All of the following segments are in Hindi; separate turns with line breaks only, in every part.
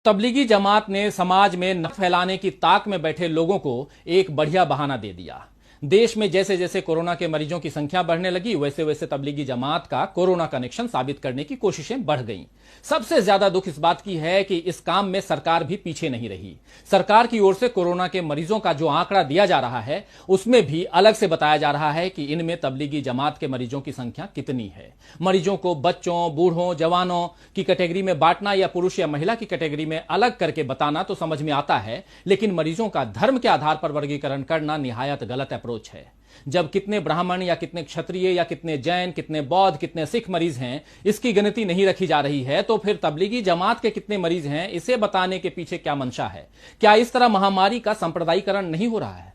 तबलीगी जमात ने समाज में नफरत फैलाने की ताक में बैठे लोगों को एक बढ़िया बहाना दे दिया। देश में जैसे जैसे कोरोना के मरीजों की संख्या बढ़ने लगी, वैसे वैसे तबलीगी जमात का कोरोना कनेक्शन साबित करने की कोशिशें बढ़ गईं। सबसे ज्यादा दुख इस बात की है कि इस काम में सरकार भी पीछे नहीं रही। सरकार की ओर से कोरोना के मरीजों का जो आंकड़ा दिया जा रहा है, उसमें भी अलग से बताया जा रहा है कि इनमें तबलीगी जमात के मरीजों की संख्या कितनी है। मरीजों को बच्चों, बूढ़ों, जवानों की कैटेगरी में बांटना या पुरुष या महिला की कैटेगरी में अलग करके बताना तो समझ में आता है, लेकिन मरीजों का धर्म के आधार पर वर्गीकरण करना निहायत गलत अप्रोच है। जब कितने ब्राह्मण या कितने क्षत्रिय या कितने जैन, कितने बौद्ध, कितने सिख मरीज हैं, इसकी गिनती नहीं रखी जा रही है, तो फिर तबलीगी जमात के कितने मरीज हैं, इसे बताने के पीछे क्या मंशा है? क्या इस तरह महामारी का सांप्रदायिकरण नहीं हो रहा है?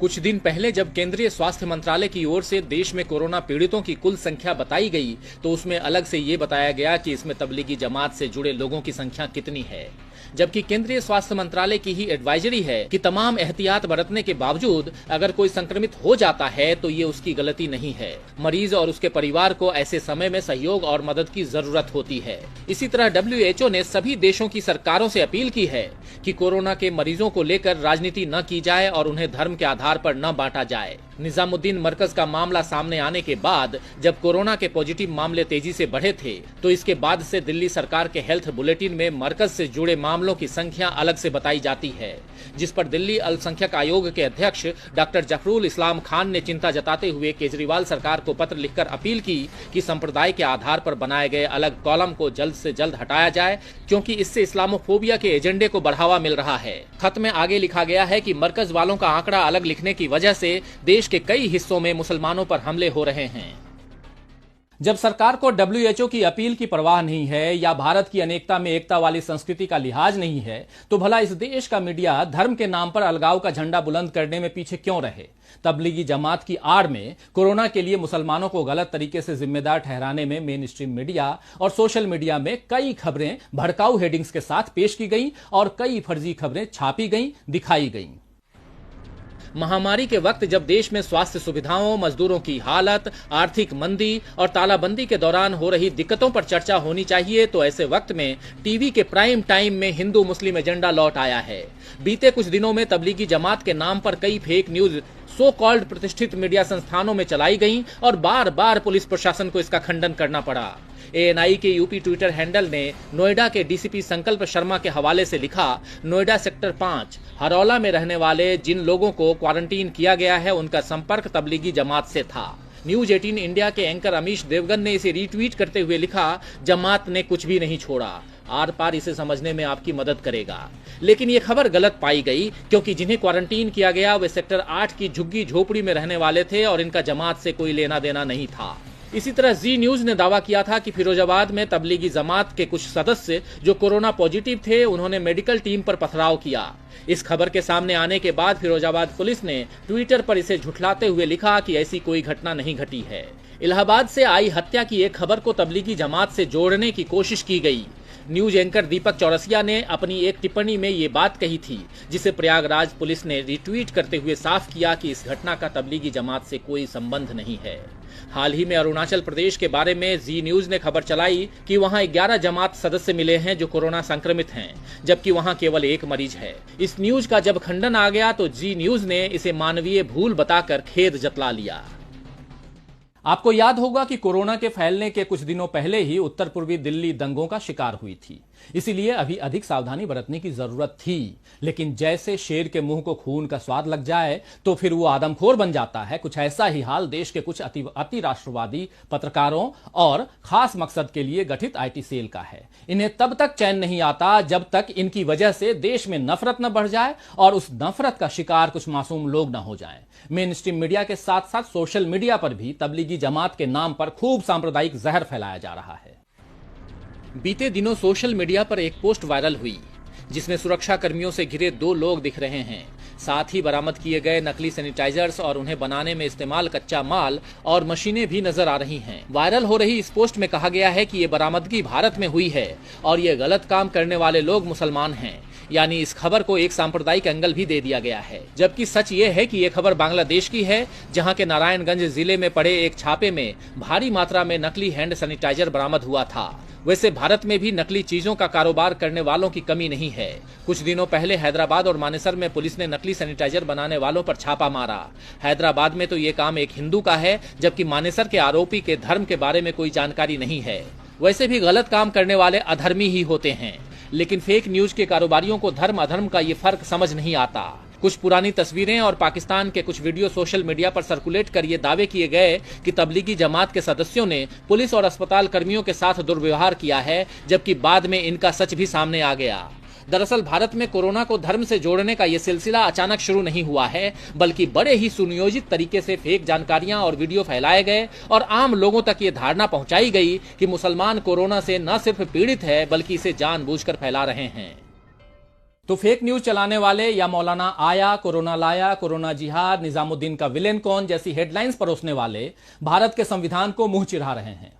कुछ दिन पहले जब केंद्रीय स्वास्थ्य मंत्रालय की ओर से देश में कोरोना पीड़ितों की कुल संख्या बताई गई, तो उसमें अलग से ये बताया गया कि इसमें तबलीगी जमात से जुड़े लोगों की संख्या कितनी है, जबकि केंद्रीय स्वास्थ्य मंत्रालय की ही एडवाइजरी है कि तमाम एहतियात बरतने के बावजूद अगर कोई संक्रमित हो जाता है तो ये उसकी गलती नहीं है। मरीज और उसके परिवार को ऐसे समय में सहयोग और मदद की जरूरत होती है। इसी तरह WHO ने सभी देशों की सरकारों से अपील की है कि कोरोना के मरीजों को लेकर राजनीति न की जाए और उन्हें धर्म के आधार पर न बांटा जाए। निजामुद्दीन मरकज का मामला सामने आने के बाद जब कोरोना के पॉजिटिव मामले तेजी से बढ़े थे, तो इसके बाद से दिल्ली सरकार के हेल्थ बुलेटिन में मरकज से जुड़े मामलों की संख्या अलग से बताई जाती है, जिस पर दिल्ली अल्पसंख्यक आयोग के अध्यक्ष डॉक्टर जफरुल इस्लाम खान ने चिंता जताते हुए केजरीवाल सरकार को पत्र लिखकर अपील की कि संप्रदाय के आधार पर बनाए गए अलग कॉलम को जल्द से जल्द हटाया जाए, क्योंकि इससे इस्लामोफोबिया के एजेंडे को बढ़ावा मिल रहा है। खत में आगे लिखा गया है कि मरकज वालों का आंकड़ा अलग लिखने की वजह से देश के कई हिस्सों में मुसलमानों पर हमले हो रहे हैं। जब सरकार को WHO की अपील की परवाह नहीं है या भारत की अनेकता में एकता वाली संस्कृति का लिहाज नहीं है, तो भला इस देश का मीडिया धर्म के नाम पर अलगाव का झंडा बुलंद करने में पीछे क्यों रहे? तबलीगी जमात की आड़ में कोरोना के लिए मुसलमानों को गलत तरीके से जिम्मेदार ठहराने में मेन स्ट्रीम मीडिया और सोशल मीडिया में कई खबरें भड़काऊ हेडिंग्स के साथ पेश की गई और कई फर्जी खबरें छापी गई, दिखाई गई। महामारी के वक्त जब देश में स्वास्थ्य सुविधाओं, मजदूरों की हालत, आर्थिक मंदी और तालाबंदी के दौरान हो रही दिक्कतों पर चर्चा होनी चाहिए, तो ऐसे वक्त में टीवी के प्राइम टाइम में हिंदू मुस्लिम एजेंडा लौट आया है। बीते कुछ दिनों में तबलीगी जमात के नाम पर कई फेक न्यूज सो कॉल्ड प्रतिष्ठित मीडिया संस्थानों में चलाई गईं और बार बार पुलिस प्रशासन को इसका खंडन करना पड़ा। ANI के यूपी ट्विटर हैंडल ने नोएडा के DCP संकल्प शर्मा के हवाले से लिखा, नोएडा सेक्टर 5 हरौला में रहने वाले जिन लोगों को क्वारंटीन किया गया है, उनका संपर्क तबलीगी जमात से था। न्यूज 18 इंडिया के एंकर अमीश देवगन ने इसे रीट्वीट करते हुए लिखा, जमात ने कुछ भी नहीं छोड़ा, आर पार इसे समझने में आपकी मदद करेगा। लेकिन ये खबर गलत पाई गई, क्योंकि जिन्हें क्वारंटीन किया गया वे सेक्टर 8 की झुग्गी झोपड़ी में रहने वाले थे और इनका जमात से कोई लेना देना नहीं था। इसी तरह जी न्यूज ने दावा किया था कि फिरोजाबाद में तबलीगी जमात के कुछ सदस्य जो कोरोना पॉजिटिव थे, उन्होंने मेडिकल टीम पर पथराव किया। इस खबर के सामने आने के बाद फिरोजाबाद पुलिस ने ट्विटर पर इसे झुठलाते हुए लिखा कि ऐसी कोई घटना नहीं घटी है। इलाहाबाद से आई हत्या की एक खबर को तबलीगी जमात से जोड़ने की कोशिश की गई। न्यूज एंकर दीपक चौरसिया ने अपनी एक टिप्पणी में ये बात कही थी, जिसे प्रयागराज पुलिस ने रिट्वीट करते हुए साफ किया कि इस घटना का तबलीगी जमात से कोई संबंध नहीं है। हाल ही में अरुणाचल प्रदेश के बारे में जी न्यूज ने खबर चलाई कि वहां 11 जमात सदस्य मिले हैं जो कोरोना संक्रमित हैं, जबकि वहां केवल 1 मरीज है। इस न्यूज का जब खंडन आ गया तो जी न्यूज ने इसे मानवीय भूल बताकर खेद जतला लिया। आपको याद होगा कि कोरोना के फैलने के कुछ दिनों पहले ही उत्तर पूर्वी दिल्ली दंगों का शिकार हुई थी, इसीलिए अभी अधिक सावधानी बरतने की जरूरत थी। लेकिन जैसे शेर के मुंह को खून का स्वाद लग जाए तो फिर वो आदमखोर बन जाता है। कुछ ऐसा ही हाल देश के कुछ अति राष्ट्रवादी पत्रकारों और खास मकसद के लिए गठित IT सेल का है। इन्हें तब तक चैन नहीं आता जब तक इनकी वजह से देश में नफरत न बढ़ जाए और उस नफरत का शिकार कुछ मासूम लोग न हो जाएं। मेन स्ट्रीम मीडिया के साथ साथ सोशल मीडिया पर भी तबलीगी जमात के नाम पर खूब सांप्रदायिक जहर फैलाया जा रहा है। बीते दिनों सोशल मीडिया पर एक पोस्ट वायरल हुई, जिसमें सुरक्षा कर्मियों से घिरे 2 लोग दिख रहे हैं। साथ ही बरामद किए गए नकली सैनिटाइजर्स और उन्हें बनाने में इस्तेमाल कच्चा माल और मशीनें भी नजर आ रही हैं। वायरल हो रही इस पोस्ट में कहा गया है कि ये बरामदगी भारत में हुई है और ये गलत काम करने वाले लोग मुसलमान हैं। यानी इस खबर को एक सांप्रदायिक एंगल भी दे दिया गया है, जबकि सच ये है कि ये खबर बांग्लादेश की है, जहां के नारायणगंज जिले में पड़े एक छापे में भारी मात्रा में नकली हैंड सैनिटाइजर बरामद हुआ था। वैसे भारत में भी नकली चीजों का कारोबार करने वालों की कमी नहीं है। कुछ दिनों पहले हैदराबाद और मानेसर में पुलिस ने नकली सैनिटाइजर बनाने वालों पर छापा मारा। हैदराबाद में तो ये काम एक हिंदू का है, जबकि मानेसर के आरोपी के धर्म के बारे में कोई जानकारी नहीं है। वैसे भी गलत काम करने वाले अधर्मी ही होते हैं, लेकिन फेक न्यूज के कारोबारियों को धर्म अधर्म का ये फर्क समझ नहीं आता। कुछ पुरानी तस्वीरें और पाकिस्तान के कुछ वीडियो सोशल मीडिया पर सर्कुलेट कर ये दावे किए गए कि तबलीगी जमात के सदस्यों ने पुलिस और अस्पताल कर्मियों के साथ दुर्व्यवहार किया है, जबकि बाद में इनका सच भी सामने आ गया। दरअसल भारत में कोरोना को धर्म से जोड़ने का ये सिलसिला अचानक शुरू नहीं हुआ है, बल्कि बड़े ही सुनियोजित तरीके से फेक जानकारियां और वीडियो फैलाए गए और आम लोगों तक ये धारणा पहुंचाई गई कि मुसलमान कोरोना से न सिर्फ पीड़ित है, बल्कि इसे जानबूझकर फैला रहे हैं। तो फेक न्यूज चलाने वाले या मौलाना आया, कोरोना लाया, कोरोना जिहाद, निजामुद्दीन का विलेन कौन जैसी हेडलाइंस परोसने वाले भारत के संविधान को मुंह चिढ़ा रहे हैं।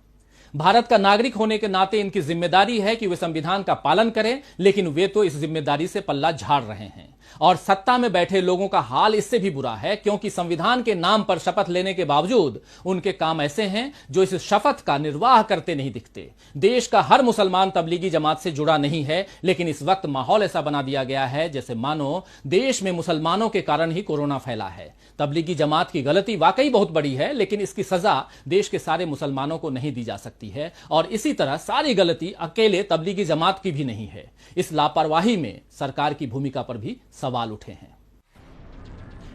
भारत का नागरिक होने के नाते इनकी जिम्मेदारी है कि वे संविधान का पालन करें, लेकिन वे तो इस जिम्मेदारी से पल्ला झाड़ रहे हैं। और सत्ता में बैठे लोगों का हाल इससे भी बुरा है, क्योंकि संविधान के नाम पर शपथ लेने के बावजूद उनके काम ऐसे हैं जो इस शपथ का निर्वाह करते नहीं दिखते। देश का हर मुसलमान तबलीगी जमात से जुड़ा नहीं है, लेकिन इस वक्त माहौल ऐसा बना दिया गया है जैसे मानो देश में मुसलमानों के कारण ही कोरोना फैला है। तबलीगी जमात की गलती वाकई बहुत बड़ी है, लेकिन इसकी सजा देश के सारे मुसलमानों को नहीं दी जा सकती है, और इसी तरह सारी गलती अकेले तबलीगी जमात की भी नहीं है। इस लापरवाही में सरकार की भूमिका पर भी सवाल उठे हैं।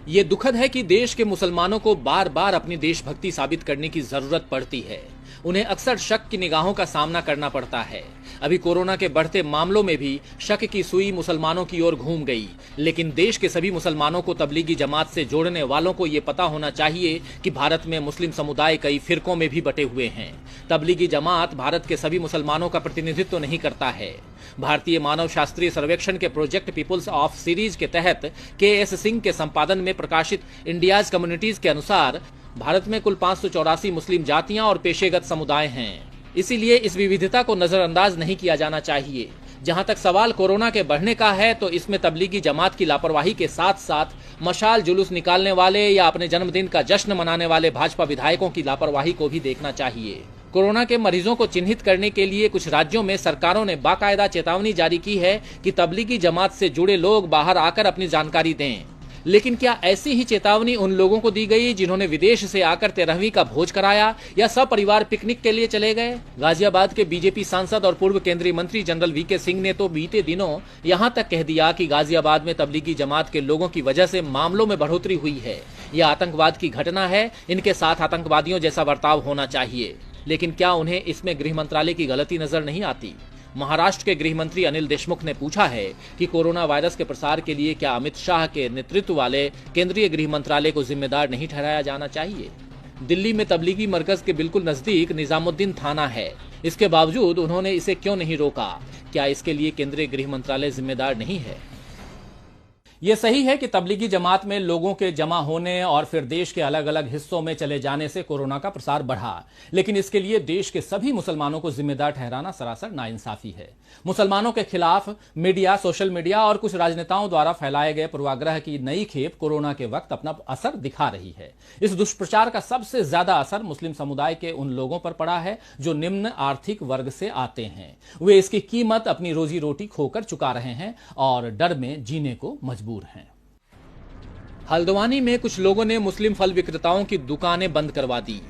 यह दुखद है कि देश के मुसलमानों को बार बार अपनी देशभक्ति साबित करने की जरूरत पड़ती है। उन्हें अक्सर शक की निगाहों का सामना करना पड़ता है। अभी कोरोना के बढ़ते मामलों में भी शक की सुई मुसलमानों की ओर घूम गई, लेकिन देश के सभी मुसलमानों को तबलीगी जमात से जोड़ने वालों को ये पता होना चाहिए कि भारत में मुस्लिम समुदाय कई फिरकों में भी बटे हुए हैं। तबलीगी जमात भारत के सभी मुसलमानों का प्रतिनिधित्व नहीं करता है। भारतीय मानव शास्त्रीय सर्वेक्षण के प्रोजेक्ट पीपुल्स ऑफ सीरीज के तहत KS सिंह के संपादन में प्रकाशित इंडियाज कम्युनिटीज के अनुसार भारत में कुल 584 मुस्लिम जातियां और पेशेगत समुदाय हैं। इसीलिए इस विविधता को नजरअंदाज नहीं किया जाना चाहिए। जहां तक सवाल कोरोना के बढ़ने का है, तो इसमें तबलीगी जमात की लापरवाही के साथ साथ मशाल जुलूस निकालने वाले या अपने जन्मदिन का जश्न मनाने वाले भाजपा विधायकों की लापरवाही को भी देखना चाहिए। कोरोना के मरीजों को चिन्हित करने के लिए कुछ राज्यों में सरकारों ने बाकायदा चेतावनी जारी की है कि तबलीगी जमात से जुड़े लोग बाहर आकर अपनी जानकारी दें। लेकिन क्या ऐसी ही चेतावनी उन लोगों को दी गई जिन्होंने विदेश से आकर 13वीं का भोज कराया या सपरिवार पिकनिक के लिए चले गए? गाजियाबाद के बीजेपी सांसद और पूर्व केंद्रीय मंत्री जनरल VK सिंह ने तो बीते दिनों यहां तक कह दिया कि गाजियाबाद में तबलीगी जमात के लोगों की वजह से मामलों में बढ़ोतरी हुई है। यह आतंकवाद की घटना है, इनके साथ आतंकवादियों जैसा बर्ताव होना चाहिए। लेकिन क्या उन्हें इसमें गृह मंत्रालय की गलती नजर नहीं आती? महाराष्ट्र के गृह मंत्री अनिल देशमुख ने पूछा है कि कोरोना वायरस के प्रसार के लिए क्या अमित शाह के नेतृत्व वाले केंद्रीय गृह मंत्रालय को जिम्मेदार नहीं ठहराया जाना चाहिए? दिल्ली में तबलीगी मरकज के बिल्कुल नजदीक निजामुद्दीन थाना है, इसके बावजूद उन्होंने इसे क्यों नहीं रोका? क्या इसके लिए केंद्रीय गृह मंत्रालय जिम्मेदार नहीं है? यह सही है कि तबलीगी जमात में लोगों के जमा होने और फिर देश के अलग अलग हिस्सों में चले जाने से कोरोना का प्रसार बढ़ा, लेकिन इसके लिए देश के सभी मुसलमानों को जिम्मेदार ठहराना सरासर नाइंसाफी है। मुसलमानों के खिलाफ मीडिया, सोशल मीडिया और कुछ राजनेताओं द्वारा फैलाए गए पूर्वाग्रह की नई खेप कोरोना के वक्त अपना असर दिखा रही है। इस दुष्प्रचार का सबसे ज्यादा असर मुस्लिम समुदाय के उन लोगों पर पड़ा है जो निम्न आर्थिक वर्ग से आते हैं। वे इसकी कीमत अपनी रोजी रोटी खोकर चुका रहे हैं और डर में जीने को मजबूर हैं। हल्द्वानी में कुछ लोगों ने मुस्लिम फल विक्रेताओं की दुकानें बंद करवा दी,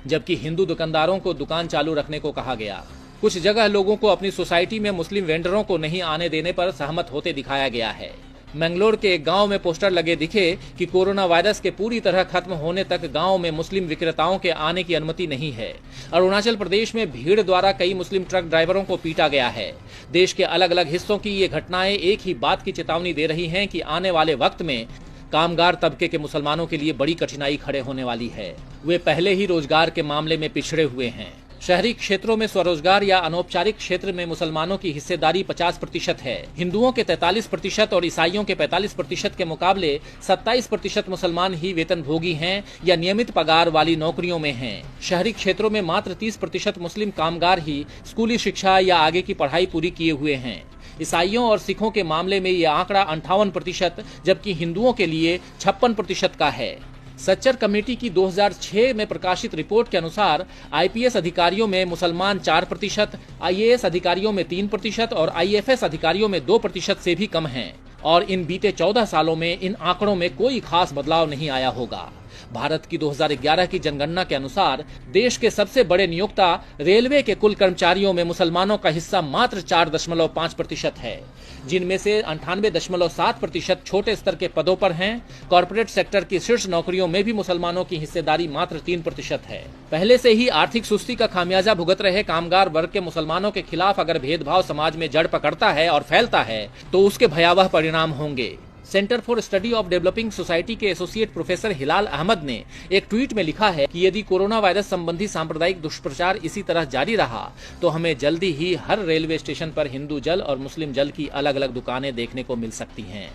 जबकि हिंदू दुकानदारों को दुकान चालू रखने को कहा गया। कुछ जगह लोगों को अपनी सोसाइटी में मुस्लिम वेंडरों को नहीं आने देने पर सहमत होते दिखाया गया है। मैंगलोर के एक गांव में पोस्टर लगे दिखे कि कोरोना वायरस के पूरी तरह खत्म होने तक गांव में मुस्लिम विक्रेताओं के आने की अनुमति नहीं है। अरुणाचल प्रदेश में भीड़ द्वारा कई मुस्लिम ट्रक ड्राइवरों को पीटा गया है। देश के अलग अलग हिस्सों की ये घटनाएं एक ही बात की चेतावनी दे रही हैं कि आने वाले वक्त में कामगार तबके के मुसलमानों के लिए बड़ी कठिनाई खड़े होने वाली है। वे पहले ही रोजगार के मामले में पिछड़े हुए हैं। शहरी क्षेत्रों में स्वरोजगार या अनौपचारिक क्षेत्र में मुसलमानों की हिस्सेदारी 50% है। हिंदुओं के 43% और ईसाइयों के 45% के मुकाबले 27% मुसलमान ही वेतनभोगी हैं या नियमित पगार वाली नौकरियों में हैं। शहरी क्षेत्रों में मात्र 30% मुस्लिम कामगार ही स्कूली शिक्षा या आगे की पढ़ाई पूरी किए हुए हैं। ईसाइयों और सिखों के मामले में यह आंकड़ा 58%, जबकि हिंदुओं के लिए 56% का है। सच्चर कमेटी की 2006 में प्रकाशित रिपोर्ट के अनुसार आईपीएस अधिकारियों में मुसलमान 4%, आईएएस अधिकारियों में 3% और आईएफएस अधिकारियों में 2% से भी कम हैं। और इन बीते 14 सालों में इन आंकड़ों में कोई खास बदलाव नहीं आया होगा। भारत की 2011 की जनगणना के अनुसार देश के सबसे बड़े नियोक्ता रेलवे के कुल कर्मचारियों में मुसलमानों का हिस्सा मात्र 4.5% है, जिनमें से 98.7% छोटे स्तर के पदों पर हैं। कॉर्पोरेट सेक्टर की शीर्ष नौकरियों में भी मुसलमानों की हिस्सेदारी मात्र 3% है। पहले से ही आर्थिक सुस्ती का खामियाजा भुगत रहे कामगार वर्ग के मुसलमानों के खिलाफ अगर भेदभाव समाज में जड़ पकड़ता है और फैलता है तो उसके भयावह परिणाम होंगे। Centre for study of developing society के एसोसिएट प्रोफेसर हिलाल अहमद ने एक ट्वीट में लिखा है कि यदि कोरोना वायरस संबंधी सांप्रदायिक दुष्प्रचार इसी तरह जारी रहा तो हमें जल्दी ही हर रेलवे स्टेशन पर हिंदू जल और मुस्लिम जल की अलग अलग दुकानें देखने को मिल सकती हैं।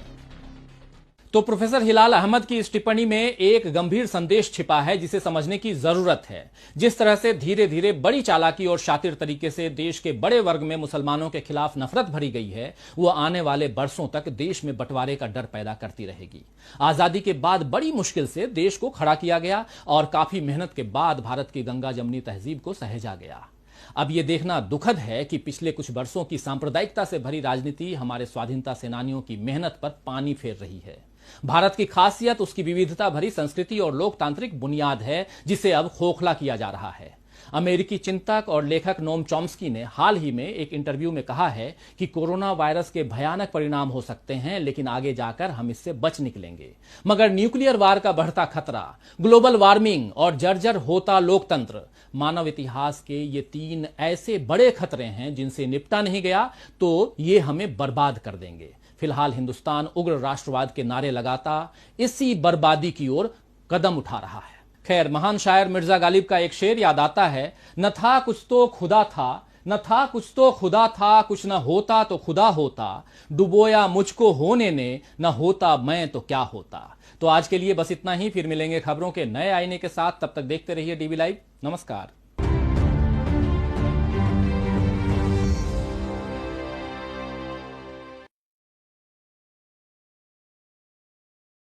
तो प्रोफेसर हिलाल अहमद की इस टिप्पणी में एक गंभीर संदेश छिपा है जिसे समझने की जरूरत है। जिस तरह से धीरे धीरे बड़ी चालाकी और शातिर तरीके से देश के बड़े वर्ग में मुसलमानों के खिलाफ नफरत भरी गई है, वो आने वाले बरसों तक देश में बंटवारे का डर पैदा करती रहेगी। आजादी के बाद बड़ी मुश्किल से देश को खड़ा किया गया और काफी मेहनत के बाद भारत की गंगा जमनी तहजीब को सहेजा गया। अब यह देखना दुखद है कि पिछले कुछ वर्षों की सांप्रदायिकता से भरी राजनीति हमारे स्वाधीनता सेनानियों की मेहनत पर पानी फेर रही है। भारत की खासियत उसकी विविधता भरी संस्कृति और लोकतांत्रिक बुनियाद है, जिसे अब खोखला किया जा रहा है। अमेरिकी चिंतक और लेखक नोम चॉम्स्की ने हाल ही में एक इंटरव्यू में कहा है कि कोरोना वायरस के भयानक परिणाम हो सकते हैं, लेकिन आगे जाकर हम इससे बच निकलेंगे। मगर न्यूक्लियर वार का बढ़ता खतरा, ग्लोबल वार्मिंग और जर्जर होता लोकतंत्र, मानव इतिहास के ये 3 ऐसे बड़े खतरे हैं जिनसे निपटा नहीं गया तो ये हमें बर्बाद कर देंगे। फिलहाल हिंदुस्तान उग्र राष्ट्रवाद के नारे लगाता इसी बर्बादी की ओर कदम उठा रहा है। खैर, महान शायर मिर्जा गालिब का एक शेर याद आता है, न था कुछ तो खुदा था, न था कुछ तो खुदा था, कुछ न होता तो खुदा होता, डुबोया मुझको होने ने, न होता मैं तो क्या होता। तो आज के लिए बस इतना ही। फिर मिलेंगे खबरों के नए आईने के साथ। तब तक देखते रहिए डीवी लाइव। नमस्कार।